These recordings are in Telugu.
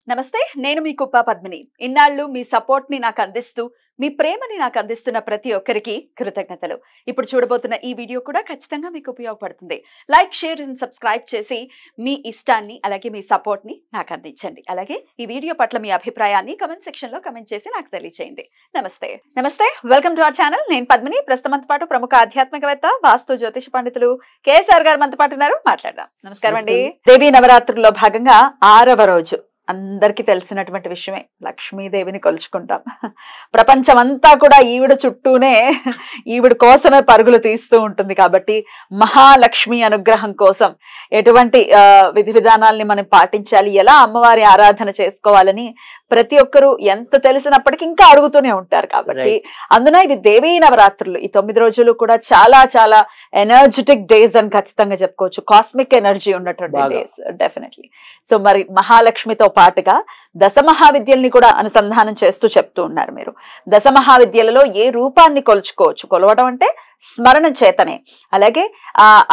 నమస్తే నేను మీ కుప్ప పద్మిని ఇన్నాళ్ళు మీ సపోర్ట్ ని నాకు అందిస్తూ మీ ప్రేమని నాకు అందిస్తున్న ప్రతి ఒక్కరికి కృతజ్ఞతలు ఇప్పుడు చూడబోతున్న ఈ వీడియో కూడా ఖచ్చితంగా మీకు ఉపయోగపడుతుంది లైక్ షేర్ అండ్ సబ్స్క్రైబ్ చేసి మీ ఇష్టాన్ని అలాగే మీ సపోర్ట్ ని నాకు అందించండి అలాగే ఈ వీడియో పట్ల మీ అభిప్రాయాన్ని కమెంట్ సెక్షన్ లో కమెంట్ చేసి నాకు తెలియజేయండి నమస్తే వెల్కమ్ టు అవర్ ఛానల్ నేను పద్మిని ప్రస్తుతంతో పాటు ప్రముఖ ఆధ్యాత్మికవేత్త వాస్తు జ్యోతిష పండితులు కేఎస్ఆర్ గారు మనతో పాటు ఉన్నారు మాట్లాడదాం నమస్కారం అండి దేవీ నవరాత్రుల్లో భాగంగా 6వ రోజు అందరికి తెలిసినటువంటి విషయమే లక్ష్మీదేవిని కొలుచుకుంటాం ప్రపంచమంతా కూడా ఈవిడ చుట్టూనే ఈవిడ కోసమే పరుగులు తీస్తూ ఉంటుంది కాబట్టి మహాలక్ష్మి అనుగ్రహం కోసం ఎటువంటి విధి విధానాల్ని మనం పాటించాలి ఎలా అమ్మవారి ఆరాధన చేసుకోవాలని ప్రతి ఒక్కరూ ఎంత తెలిసినప్పటికీ ఇంకా అడుగుతూనే ఉంటారు కాబట్టి అందున ఇవి దేవీ నవరాత్రులు ఈ 9 రోజులు కూడా చాలా చాలా ఎనర్జెటిక్ డేస్ అని ఖచ్చితంగా చెప్పుకోవచ్చు కాస్మిక్ ఎనర్జీ ఉన్నటువంటి డేస్ డెఫినెట్లీ సో మరి మహాలక్ష్మితో పాటుగా దశమహావిద్యల్ని కూడా అనుసంధానం చేస్తూ చెప్తూ ఉన్నారు మీరు దశమహావిద్యలలో ఏ రూపాన్ని కొలుచుకోవచ్చు కొలవడం అంటే స్మరణ చేతనే అలాగే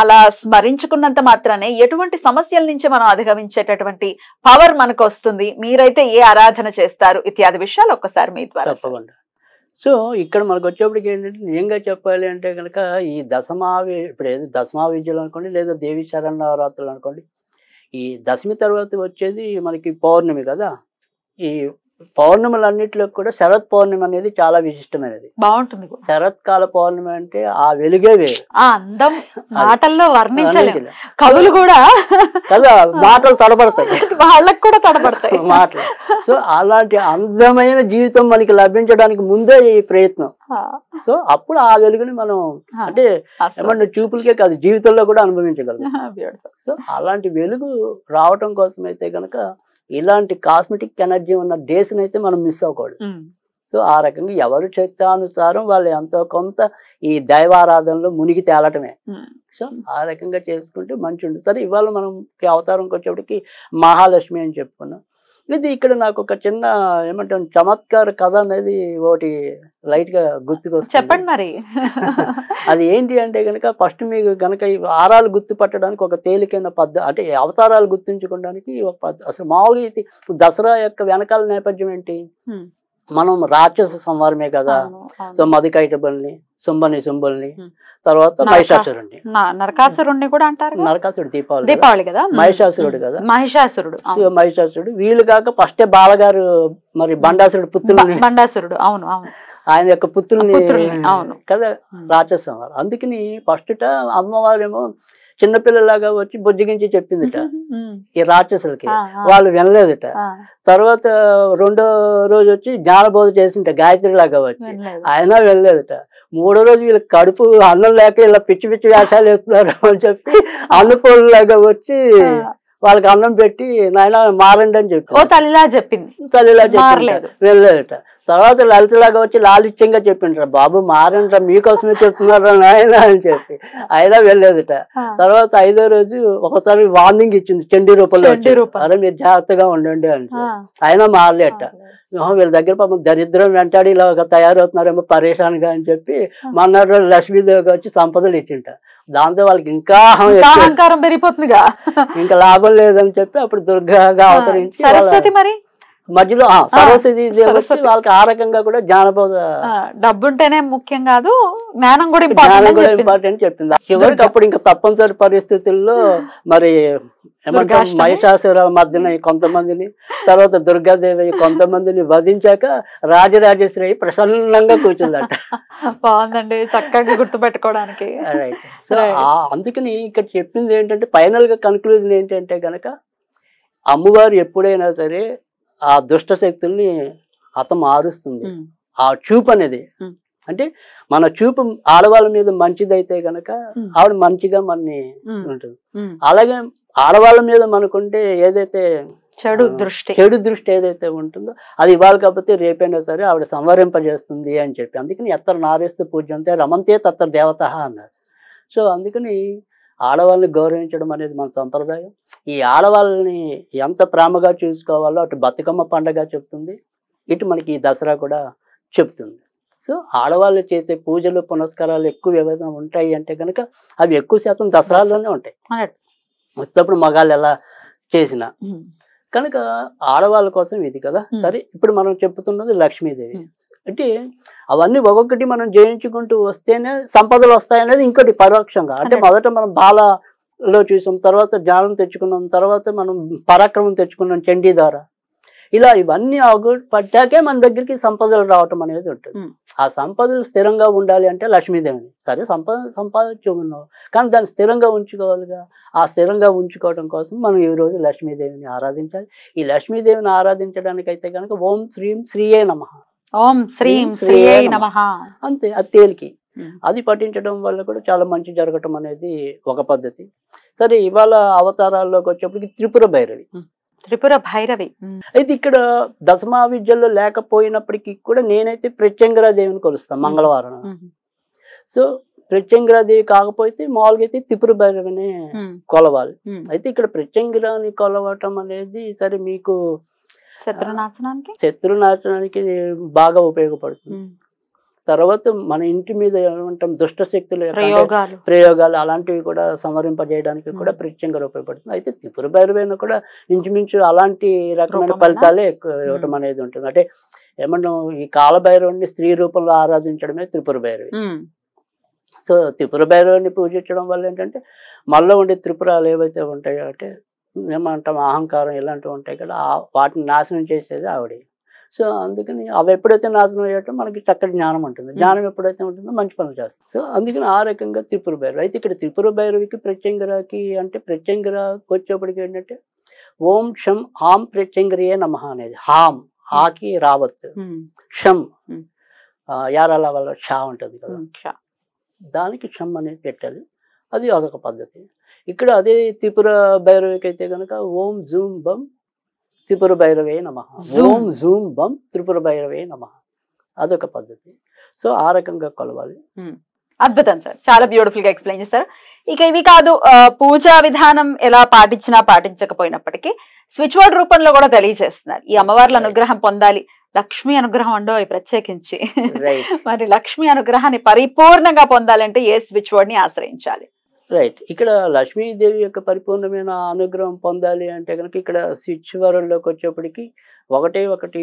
అలా స్మరించుకున్నంత మాత్రానే ఎటువంటి సమస్యల నుంచి మనం అధిగమించేటటువంటి పవర్ మనకు వస్తుంది మీరైతే ఏ ఆరాధన చేస్తారు ఇత్యాది విషయాలు ఒక్కసారి మీ ద్వారా తప్పకుండా సో ఇక్కడ మనకు వచ్చేప్పటికి ఏంటంటే నిజంగా చెప్పాలి అంటే కనుక ఈ ఇప్పుడు ఏదో దశమహావిద్యలు అనుకోండి లేదా దేవి శరన్నవరాత్రులు అనుకోండి ఈ దశమి తర్వాత వచ్చేది మనకి పౌర్ణమి కదా ఈ పౌర్ణములన్నిటిలో కూడా శరత్ పౌర్ణమి అనేది చాలా విశిష్టమైనది బాగుంటుంది శరత్కాల పౌర్ణమి అంటే ఆ వెలుగే వేరు ఆ అందం మాటల్లో వర్ణించలేము కవులు కూడా కదా మాటలు తడబడతాయి వాళ్ళకు కూడా తడబడతాయి మాటలు సో అలాంటి అందమైన జీవితం మనకి లభించడానికి ముందే ఈ ప్రయత్నం సో అప్పుడు ఆ వెలుగుని మనం అంటే ఏమన్నా చూపులకే కాదు జీవితంలో కూడా అనుభవించగలం సో అలాంటి వెలుగు రావటం కోసం అయితే కనుక ఇలాంటి కాస్మెటిక్ ఎనర్జీ ఉన్న డేస్ని అయితే మనం మిస్ అవ్వకూడదు సో ఆ రకంగా ఎవరు శక్తానుసారం వాళ్ళు ఎంతో కొంత ఈ దైవారాధనలో మునిగి తేలటమే సో ఆ రకంగా చేసుకుంటే మంచి ఉంటుంది సరే ఇవాళ మనం అవతారంకి వచ్చేప్పటికి మహాలక్ష్మి అని చెప్పుకున్నాం ఇది ఇక్కడ నాకు ఒక చిన్న ఏమంటాం చమత్కార కథ అనేది ఒకటి లైట్ గా గుర్తుకొస్తుంది చెప్పండి మరి అది ఏంటి అంటే కనుక ఫస్ట్ మీకు కనుక ఈ వారాలు గుర్తుపట్టడానికి ఒక తేలికైన పద్ధతి అంటే అవతారాలు గుర్తుంచుకోవడానికి ఒక పద్ధతి అసలు మామూలుగా ఇది దసరా యొక్క వెనకాల నేపథ్యం ఏంటి మనం రాక్షస సంహారమే కదా సో మధుకైటబుల్ని శుంభుల్ని తర్వాత మహిషాసురుడిని నరకాసురుడిని కూడా అంటారు నరకాసురుడు దీపావళి కదా మహిషాసురుడు కదా మహిషాసురుడు వీళ్ళు కాక ఫస్టే బాలగారు మరి బండాసురుడు బండాసురుడు అవును ఆయన యొక్క పుత్రుల్ని అవును కదా రాక్షస సంహారం అందుకని ఫస్ట్ అమ్మవారేమో చిన్నపిల్లలాగా వచ్చి బుజ్జగించి చెప్పిందిట ఈ రాక్షసులకి వాళ్ళు వినలేదుట తర్వాత రెండో రోజు వచ్చి జ్ఞానబోధ చేసింట గాయత్రి లాగా వచ్చి ఆయన వెళ్ళలేదుట మూడో రోజు వీళ్ళకి కడుపు అన్నం లేక ఇలా పిచ్చి పిచ్చి వేషాలు వేస్తున్నారు అని చెప్పి అన్నపూర్లాగా వచ్చి వాళ్ళకి అన్నం పెట్టి నాయన మారండి అని చెప్పి తల్లిలా చెప్పింది వెళ్ళలేదట తర్వాత లలితలాగా వచ్చి లాలిత్యంగా చెప్పిండ్రా బాబు మారండ్రా మీకోసమే చెప్తున్నారా నాయన అని చెప్పి అయినా వెళ్ళలేదట తర్వాత 5వ రోజు ఒకసారి వార్నింగ్ ఇచ్చింది చండీ రూపంలో అరే మీరు జాగ్రత్తగా ఉండండి అని అయినా మారలేట వీళ్ళ దగ్గర పాపం దరిద్రం వెంటాడి ఇలా తయారవుతున్నారేమో పరేషాన్గా అని చెప్పి మన్నాడు లక్ష్మీదేవిగా వచ్చి సంపదలు ఇచ్చింట దాంతో వాళ్ళకి ఇంకా అహంకారం పెరిగిపోతుందిగా ఇంకా లాభం లేదని చెప్పి అప్పుడు దుర్గగా అవతరించి సరస్వతి మరి మధ్యలో సరస్వతి వాళ్ళకి ఆ రకంగా కూడా జానపద డబ్బుంటేనే ముఖ్యం కాదు జ్ఞానం కూడా ఇంపార్టెంట్ చెప్తుంది చివరికి అప్పుడు ఇంకా తప్పనిసరి పరిస్థితుల్లో మరి ఏమంటాం మహిషాసుర మధ్యన కొంతమందిని తర్వాత దుర్గాదేవి కొంతమందిని వధించాక రాజరాజేశ్వరి ప్రసన్నంగా కూర్చుందట బాగుందండి చక్కగా గుర్తుపెట్టుకోవడానికి సో అందుకని ఇక్కడ చెప్పింది ఏంటంటే ఫైనల్ గా కన్క్లూజన్ ఏంటంటే గనక అమ్మవారు ఎప్పుడైనా సరే ఆ దుష్ట శక్తుల్ని మారుస్తుంది ఆ చూపు అనేది అంటే మన చూపు ఆడవాళ్ళ మీద మంచిదైతే గనక ఆవిడ మంచిగా మనని ఉంటుంది అలాగే ఆడవాళ్ళ మీద మనకుంటే ఏదైతే చెడు దృష్టి ఏదైతే ఉంటుందో అది ఇవాళ కాకపోతే రేపైనా సరే ఆవిడ సంవరింపజేస్తుంది అని చెప్పి అందుకని ఎత్తర నారేస్తే పూజ్యంతే రమంతే తత్తర దేవత అన్నారు సో అందుకని ఆడవాళ్ళని గౌరవించడం అనేది మన సంప్రదాయం ఈ ఆడవాళ్ళని ఎంత ప్రేమగా చూసుకోవాలో అటు బతుకమ్మ పండగ చెప్తుంది ఇటు మనకి ఈ దసరా కూడా చెప్తుంది సో ఆడవాళ్ళు చేసే పూజలు పునస్కారాలు ఎక్కువ ఏవైనా ఉంటాయి అంటే కనుక అవి ఎక్కువ శాతం దసరాల్లోనే ఉంటాయి మొత్తప్పుడు మగాళ్ళు ఎలా చేసిన కనుక ఆడవాళ్ళ కోసం ఇది కదా. సరే ఇప్పుడు మనం చెప్పుతున్నది లక్ష్మీదేవి అంటే అవన్నీ ఒక్కొక్కటి మనం జయించుకుంటూ వస్తేనే సంపదలు వస్తాయనేది ఇంకోటి పరోక్షంగా. అంటే మొదట మనం బాలలో చూసాం, తర్వాత జ్ఞానం తెచ్చుకున్నాం, తర్వాత మనం పరాక్రమం తెచ్చుకున్నాం చండీ ద్వారా. ఇలా ఇవన్నీ పట్టాకే మన దగ్గరికి సంపదలు రావటం అనేది ఉంటుంది. ఆ సంపదలు స్థిరంగా ఉండాలి అంటే లక్ష్మీదేవిని. సరే సంపాదించుకున్నావు కానీ దాన్ని స్థిరంగా ఉంచుకోవాలిగా. ఆ స్థిరంగా ఉంచుకోవడం కోసం మనం ఈ రోజు లక్ష్మీదేవిని ఆరాధించాలి. ఈ లక్ష్మీదేవిని ఆరాధించడానికి అయితే కనుక ఓం శ్రీం శ్రీయే నమః, ఓం శ్రీం శ్రీయే నమః అంతే. అది తేలికి. అది పఠించడం వల్ల కూడా చాలా మంచి జరగటం అనేది ఒక పద్ధతి. సరే ఇవాళ అవతారాల్లోకి వచ్చేప్పటికి త్రిపుర భైరవి. త్రిపుర భైరవి అయితే ఇక్కడ దశమా విద్యల్లో లేకపోయినప్పటికీ కూడా నేనైతే ప్రత్యంగరాదేవిని కొలుస్తాను మంగళవారం. సో ప్రత్యంగరాదేవి కాకపోతే మామూలుగా అయితే త్రిపుర భైరవిని కొలవాలి. అయితే ఇక్కడ ప్రత్యంగరాని కొలవటం అనేది సరే మీకు శత్రునాశనానికి బాగా ఉపయోగపడుతుంది. తర్వాత మన ఇంటి మీద ఏమంటాం దుష్ట శక్తుల ప్రయోగాలు అలాంటివి కూడా సంవరింపజేయడానికి కూడా ప్రత్యంగా ఉపయోగపడుతుంది. అయితే త్రిపుర భైరవైన కూడా ఇంచుమించు అలాంటి రకమైన ఫలితాలే ఇవ్వటం అనేది ఉంటుంది. అంటే ఏమన్నా ఈ కాలభైరవుని స్త్రీ రూపంలో ఆరాధించడమే త్రిపుర భైరవి. సో త్రిపుర భైరవుని పూజించడం వల్ల ఏంటంటే మనలో ఉండే త్రిపురాలు ఏవైతే ఉంటాయో అంటే ఏమంటాం అహంకారం ఇలాంటివి ఉంటాయి కదా, వాటిని నాశనం చేసేది ఆవిడ. సో అందుకని అవి ఎప్పుడైతే నాశనం అయ్యాటో మనకి చక్కటి జ్ఞానం ఉంటుంది. జ్ఞానం ఎప్పుడైతే ఉంటుందో మంచి పనులు చేస్తాం. సో అందుకని ఆ రకంగా త్రిపుర భైరవి. అయితే ఇక్కడ త్రిపుర భైరవికి ప్రత్యంగరాకి అంటే ప్రత్యంగరాకి వచ్చేప్పటికి ఏంటంటే ఓం షం ఆం ప్రత్యంగరియే నమః అనేది. హాం ఆకి రావత్, షం యారాల వల్ల షా ఉంటుంది కదా, దానికి షం అనేది పెట్టాలి. అది అదొక పద్ధతి. ఇక్కడ అదే త్రిపుర భైరవికి అయితే కనుక ఓం జూమ్ బం త్రిపుర భైరవే నమః, ఓం జూమ్ బం త్రిపుర భైరవే నమః, అదొక పద్ధతి. సో ఆ రకంగా కొలవాలి. అద్భుతం సార్, చాలా బ్యూటిఫుల్ గా ఎక్స్ప్లెయిన్ చేశారు. ఇక ఇవి కాదు, పూజా విధానం ఎలా పాటించినా పాటించకపోయినప్పటికీ స్విచ్ వర్డ్ రూపంలో కూడా తెలియజేస్తున్నారు. ఈ అమ్మవార్ల అనుగ్రహం పొందాలి, లక్ష్మీ అనుగ్రహం ఉండో ప్రత్యేకించి మరి లక్ష్మీ అనుగ్రహాన్ని పరిపూర్ణంగా పొందాలంటే ఏ స్విచ్ వర్డ్ ని ఆశ్రయించాలి? రైట్. ఇక్కడ లక్ష్మీదేవి యొక్క పరిపూర్ణమైన అనుగ్రహం పొందాలి అంటే కనుక ఇక్కడ స్విచ్ వరల్డ్లోకి వచ్చేప్పటికి ఒకటి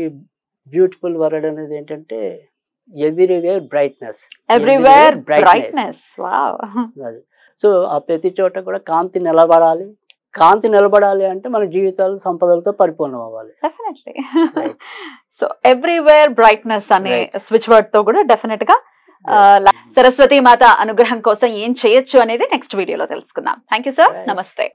బ్యూటిఫుల్ వర్డ్ అనేది ఏంటంటే everywhere brightness. Everywhere brightness. Wow. అది. సో ఆ ప్రతి చోట కూడా కాంతి నిలబడాలి. కాంతి నిలబడాలి అంటే మన జీవితాలు సంపదలతో పరిపూర్ణం అవ్వాలి. డెఫినెట్లీ. సో ఎవ్రీవేర్ బ్రైట్నెస్ అనే స్విచ్ వర్డ్ తో కూడా డెఫినెట్ గా సరస్వతి మాత అనుగ్రహం కోసం ఏం చేయొచ్చు అనేది నెక్స్ట్ వీడియోలో తెలుసుకుందాం. Thank you sir. నమస్తే.